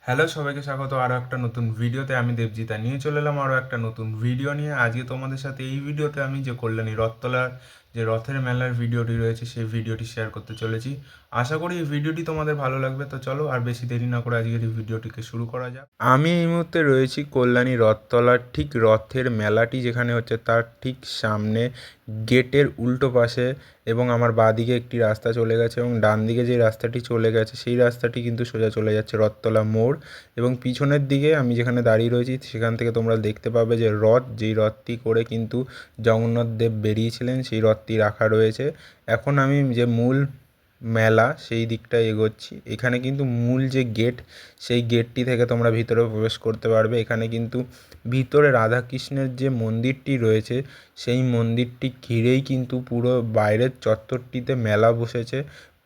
Hello, সবাইকে স্বাগত আরও একটা নতুন ভিডিওতে। আমি দেবজিতা নিয়ে চলে এলাম আরও একটা নতুন ভিডিও নিয়ে। আজকে তোমাদের সাথে এই ভিডিওতে আমি যে কল্যাণী রথতলার যে রথের মেলার ভিডিওটি রয়েছে সেই ভিডিওটি শেয়ার করতে চলেছি। আশা করি এই ভিডিওটি তোমাদের ভালো লাগবে। তো চলো আর বেশি দেরি না করে আজকের এই ভিডিওটিকে শুরু করা যাক। আমি এই মুহূর্তে রয়েছি কল্যাণী রথতলার ঠিক রথের মেলাটি যেখানে হচ্ছে তার ঠিক সামনে গেটের উল্টো পাশে, এবং আমার বাঁদিকে একটি রাস্তা চলে গেছে এবং ডান দিকে যে রাস্তাটি চলে গেছে সেই রাস্তাটি কিন্তু সোজা চলে যাচ্ছে রথতলা মোড়। এবং পিছনের দিকে আমি যেখানে দাঁড়িয়ে রয়েছি সেখান থেকে তোমরা দেখতে পাবে যে যেই রথটি করে কিন্তু জগন্নাথ দেব বেরিয়েছিলেন সেই রথটি রাখা রয়েছে। এখন আমি যে মূল মেলা সেই দিকটায় এগোচ্ছি। এখানে কিন্তু মূল যে গেট সেই গেটটি থেকে তোমরা ভিতরে প্রবেশ করতে পারবে। এখানে কিন্তু ভিতরে রাধাকৃষ্ণের যে মন্দিরটি রয়েছে সেই মন্দিরটি ঘিরেই কিন্তু পুরো বাইরের চত্বরটিতে মেলা বসেছে।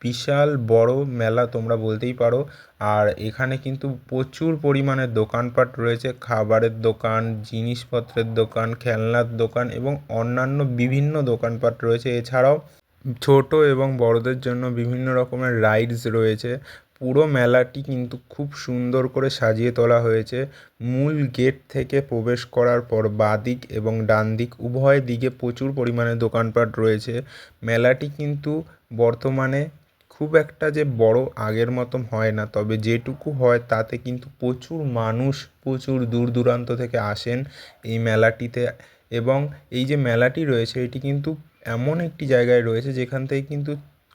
বিশাল বড় মেলা তোমরা বলতেই পারো। আর এখানে কিন্তু প্রচুর পরিমাণে দোকানপাট রয়েছে, খাবারের দোকান, জিনিসপত্রের দোকান, খেলনার দোকান এবং অন্যান্য বিভিন্ন দোকানপাট রয়েছে। এছাড়াও ছোট এবং বড়দের জন্য বিভিন্ন রকমের রাইডস রয়েছে। পুরো মেলাটি কিন্তু খুব সুন্দর করে সাজিয়ে তোলা হয়েছে। মূল গেট থেকে প্রবেশ করার পর বাঁদিক এবং ডান দিক উভয় দিকে প্রচুর পরিমাণে দোকানপাট রয়েছে। মেলাটি কিন্তু বর্তমানে খুব একটা যে বড় আগের মতন হয় না, তবে যেটুকু হয় তাতে কিন্তু প্রচুর মানুষ প্রচুর দূর দূরান্ত থেকে আসেন এই মেলাটিতে। এবং এই যে মেলাটি রয়েছে এটি কিন্তু এমন একটি জায়গায় রয়েছে যেখান থেকে কিন্তু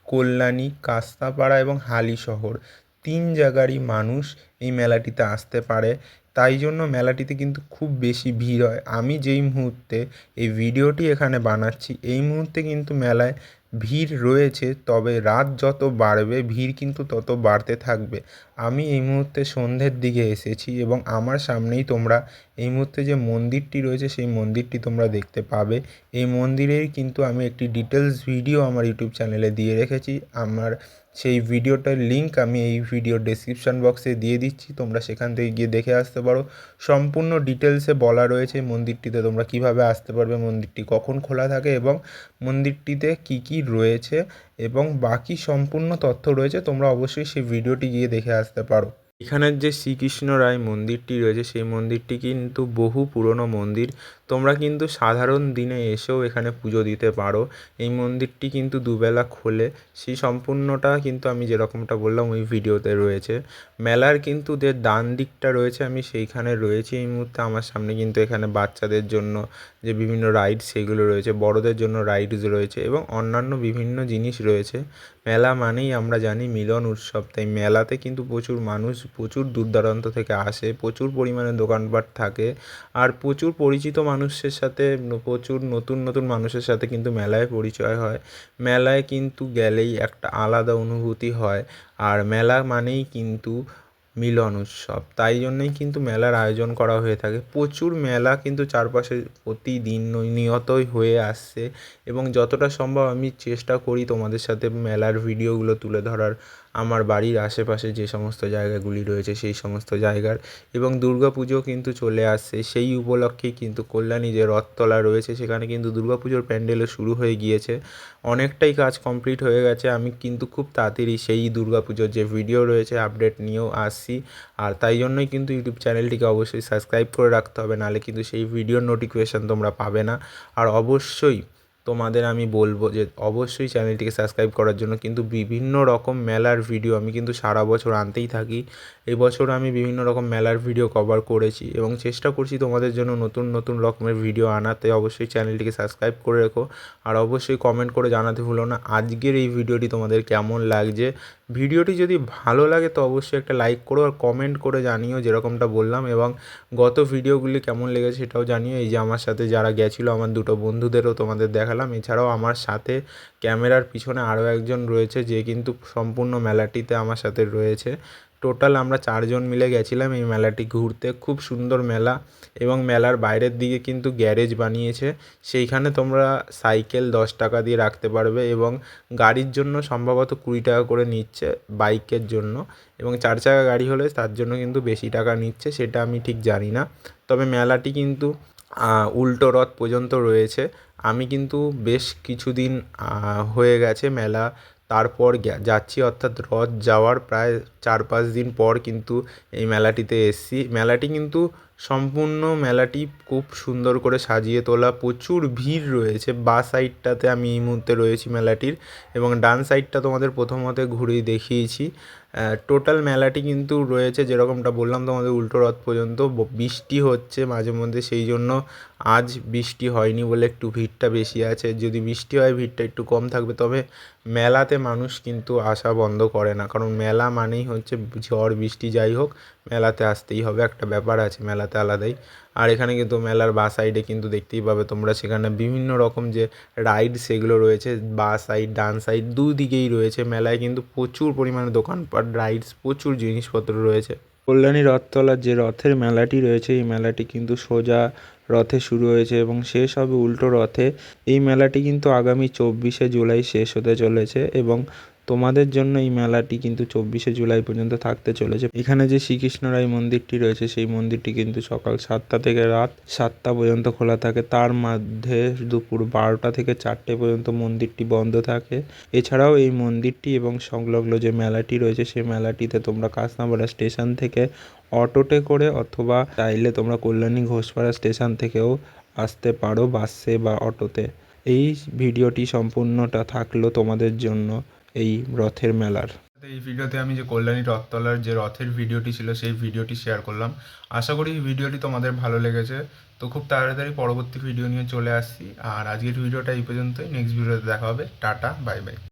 কল্যাণী, কাস্তাপাড়া এবং হালিশহর 3 জায়গারই মানুষ এই মেলাটিতে আসতে পারে। তাই জন্য মেলাটিতে কিন্তু খুব বেশি ভিড় হয়। আমি যেই মুহূর্তে এই ভিডিওটি এখানে বানাচ্ছি এই মুহূর্তে কিন্তু মেলায় ভিড় রয়েছে, তবে রাত যত বাড়বে ভিড় কিন্তু তত বাড়তে থাকবে। আমি এই মুহূর্তে সন্ধ্যের দিকে এসেছি এবং আমার সামনেই তোমরা এই মুহূর্তে যে মন্দিরটি রয়েছে সেই মন্দিরটি তোমরা দেখতে পাবে। এই মন্দিরের কিন্তু আমি একটি ডিটেলস ভিডিও আমার ইউটিউব চ্যানেলে দিয়ে রেখেছি। আমার সেই ভিডিওটার লিঙ্ক আমি এই ভিডিওর ডেসক্রিপশান বক্সে দিয়ে দিচ্ছি, তোমরা সেখান থেকে গিয়ে দেখে আসতে পারো। সম্পূর্ণ ডিটেলসে বলা রয়েছে মন্দিরটিতে তোমরা কিভাবে আসতে পারবে, মন্দিরটি কখন খোলা থাকে এবং মন্দিরটিতে কি কি রয়েছে এবং বাকি সম্পূর্ণ তথ্য রয়েছে। তোমরা অবশ্যই সেই ভিডিওটি গিয়ে দেখে আসতে পারো। এখানের যে শ্রীকৃষ্ণ রায় মন্দিরটি রয়েছে সেই মন্দিরটি কিন্তু বহু পুরনো মন্দির। তোমরা কিন্তু সাধারণ দিনে এসেও এখানে পুজো দিতে পারো। এই মন্দিরটি কিন্তু দুবেলা খোলে, সেই সম্পূর্ণটা কিন্তু আমি যেরকমটা বললাম ওই ভিডিওতে রয়েছে। মেলার কিন্তু যে ডান দিকটা রয়েছে আমি সেইখানে রয়েছি এই মুহূর্তে। আমার সামনে কিন্তু এখানে বাচ্চাদের জন্য যে বিভিন্ন রাইডস সেগুলো রয়েছে, বড়দের জন্য রাইডস রয়েছে এবং অন্যান্য বিভিন্ন জিনিস রয়েছে। মেলা মানেই আমরা জানি মিলন উৎসব, তাই মেলাতে কিন্তু প্রচুর মানুষ প্রচুর দূর দূরান্ত থেকে আসে, প্রচুর পরিমাণে দোকানপাট থাকে আর প্রচুর পরিচিত মানুষের সাথে প্রচুর নতুন নতুন মানুষের সাথে কিন্তু মেলায় পরিচয় হয়। মেলায় কিন্তু গেলেই একটা আলাদা অনুভূতি হয়। আর মেলা মানেই কিন্তু মিলন উৎসব, তাই জন্যই কিন্তু মেলার আয়োজন করা হয়ে থাকে। প্রচুর মেলা কিন্তু চারপাশে প্রতিদিন নিয়তই হয়ে আসছে এবং যতটা সম্ভব আমি চেষ্টা করি তোমাদের সাথে মেলার ভিডিওগুলো তুলে ধরার। আমার বাড়ির আশেপাশে যে সমস্ত জায়গাগুলি রয়েছে সেই সমস্ত জায়গার, এবং দুর্গাপুজো কিন্তু চলে আসছে, সেই উপলক্ষেই কিন্তু কল্যাণী যে রথতলা রয়েছে সেখানে কিন্তু দুর্গাপুজোর প্যান্ডেলও শুরু হয়ে গিয়েছে। অনেকটাই কাজ কমপ্লিট হয়ে গেছে। আমি কিন্তু খুব তাড়াতাড়ি সেই দুর্গাপুজোর যে ভিডিও রয়েছে আপডেট নিয়েও আসছি। আর তাই জন্যই কিন্তু ইউটিউব চ্যানেলটিকে অবশ্যই সাবস্ক্রাইব করে রাখতে হবে, নাহলে কিন্তু সেই ভিডিওর নোটিফিকেশান তোমরা পাবে না। আর অবশ্যই তোমাদের আমি বলবো যে অবশ্যই চ্যানেলটিকে সাবস্ক্রাইব করার জন্য, কিন্তু বিভিন্ন রকম মেলার ভিডিও আমি কিন্তু সারা বছর আনতেই থাকি। এই বছর আমি বিভিন্ন রকম মেলার ভিডিও কভার করেছি এবং চেষ্টা করছি তোমাদের জন্য নতুন নতুন রকমের ভিডিও আনাতে। অবশ্যই চ্যানেলটিকে সাবস্ক্রাইব করে রেখো আর অবশ্যই কমেন্ট করে জানাতে ভুলো না আজকের এই ভিডিওটি তোমাদের কেমন লাগছে। ভিডিওটি যদি ভালো লাগে তো অবশ্যই একটা লাইক করো আর কমেন্ট করে জানিও যেরকমটা বললাম, এবং গত ভিডিওগুলি কেমন লেগেছে সেটাও জানিও। এই যে আমার সাথে যারা গেছিলো আমার দুটো বন্ধুদেরও তোমাদের দেখালাম। এছাড়াও আমার সাথে ক্যামেরার পিছনে আরও একজন রয়েছে যে কিন্তু সম্পূর্ণ মেলাটিতে আমার সাথে রয়েছে। টোটাল আমরা 4 জন মিলে গেছিলাম এই মেলাটি ঘুরতে। খুব সুন্দর মেলা এবং মেলার বাইরের দিকে কিন্তু গ্যারেজ বানিয়েছে, সেইখানে তোমরা সাইকেল 10 টাকা দিয়ে রাখতে পারবে এবং গাড়ির জন্য সম্ভবত 20 টাকা করে নিচ্ছে বাইকের জন্য, এবং 4 চাকা গাড়ি হলে তার জন্য কিন্তু বেশি টাকা নিচ্ছে, সেটা আমি ঠিক জানি না। তবে মেলাটি কিন্তু উল্টো রথ পর্যন্ত রয়েছে। আমি কিন্তু বেশ কিছুদিন হয়ে গেছে মেলা তারপর যাচ্ছি, অর্থাৎ রথ যাওয়ার প্রায় 4-5 দিন পর কিন্তু এই মেলাটিতে এসেছি। মেলাটি কিন্তু সম্পূর্ণ মেলাটি খুব সুন্দর করে সাজিয়ে তোলা, প্রচুর ভিড় রয়েছে। বাঁ সাইডটাতে আমি এই মুহূর্তে রয়েছি মেলাটির, এবং ডান সাইডটা তোমাদের প্রথমতে ঘুরেই দেখিয়েছি। টোটাল মেলাটি কিন্তু রয়েছে যেরকমটা বললাম তোমাদের উল্টো রথ পর্যন্ত। বৃষ্টি হচ্ছে মাঝে মধ্যে, সেই জন্য আজ বৃষ্টি হয়নি বলে একটু ভিড়টা বেশি আছে। যদি বৃষ্টি হয় ভিড়টা একটু কম থাকবে। তবে মেলাতে মানুষ কিন্তু আসা বন্ধ করে না, কারণ মেলা মানেই হচ্ছে ঝড় বৃষ্টি যাই হোক মেলাতে আসতেই হবে, একটা ব্যাপার আছে মেলাতে আলাদাই। আর এখানে কিন্তু মেলার বাঁ সাইডে কিন্তু দেখতেই পাবে তোমরা, সেখানে বিভিন্ন রকম যে রাইড সেগুলো রয়েছে। বাঁ সাইড ডান সাইড দুদিকেই রয়েছে। মেলায় কিন্তু প্রচুর পরিমাণে দোকানপাট, রাইডস, প্রচুর জিনিসপত্র রয়েছে। কল্যাণী রথতলার যে রথের মেলাটি রয়েছে, এই মেলাটি কিন্তু সোজা রথে শুরু হয়েছে এবং শেষ হবে উল্টো রথে। এই মেলাটি কিন্তু আগামী 24শে জুলাই শেষ হতে চলেছে এবং তোমাদের জন্য এই মেলাটি কিন্তু 24শে জুলাই পর্যন্ত থাকতে চলেছে। এখানে যে শ্রীকৃষ্ণরায় মন্দিরটি রয়েছে, সেই মন্দিরটি কিন্তু সকাল 7টা থেকে রাত 7টা পর্যন্ত খোলা থাকে। তার মধ্যে দুপুর 12টা থেকে 4টে পর্যন্ত মন্দিরটি বন্ধ থাকে। এছাড়াও এই মন্দিরটি এবং সংলগ্ন যে মেলাটি রয়েছে, সেই মেলাটিতে তোমরা কাঁচরাপাড়া স্টেশন থেকে অটোতে করে অথবা চাইলে তোমরা কল্যাণী ঘোষপাড়া স্টেশন থেকেও আসতে পারো বাসে বা অটোতে। এই ভিডিওটি সম্পূর্ণটা থাকলো তোমাদের জন্য এই রথের মেলার। এই ভিডিওতে আমি যে কল্যাণী রথতলার যে রথের ভিডিওটি ছিল সেই ভিডিওটি শেয়ার করলাম। আশা করি এই ভিডিওটি তোমাদের ভালো লেগেছে। তো খুব তাড়াতাড়ি পরবর্তী ভিডিও নিয়ে চলে আসছি। আর আজকের ভিডিওটা এই পর্যন্তই। নেক্সট ভিডিওতে দেখা হবে। Tata, bye bye.